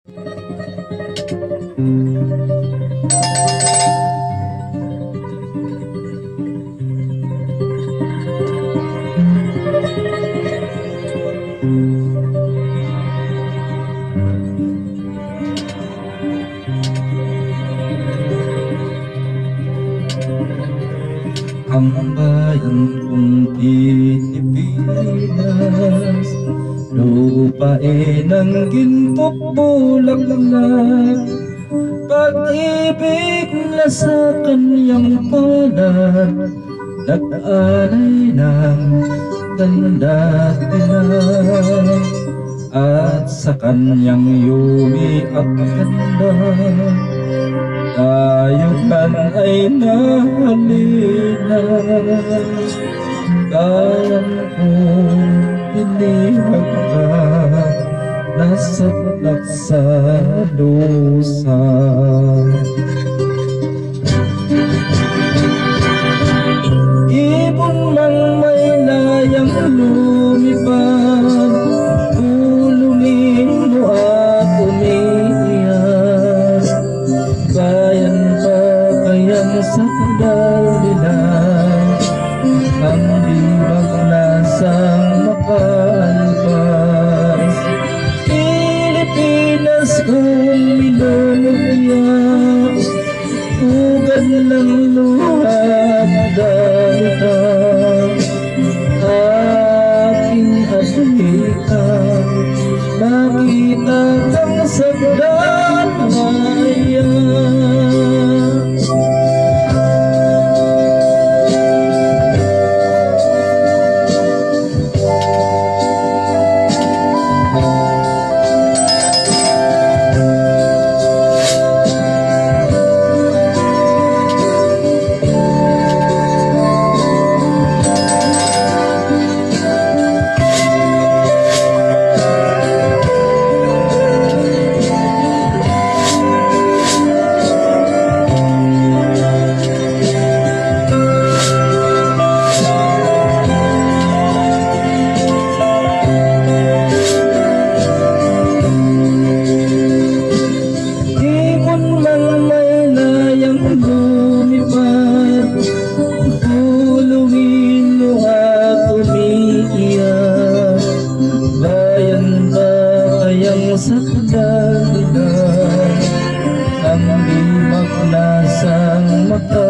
Ang bayan kong Pilipinas, lupain ng ginto't bulaklak, pag-ibig na sa kanyang palad, nag-alay ng ganda't pinag, at sa kanyang yumi at ganda, tayo man ay nahalina. Kayang kong pinihag ka, nasaklak sa lusa. Ibon mang may layang lumipad, ulungin mo at umiiyak. Bayan pa kayang sakdal nila, ang biwag lasang makaalpas. Pilipinas kong minumutya, ugan ng luha dahil ka aking adhika. Nakita kang sagdan ngayon. Sakdal nila, ang limag lasang mata.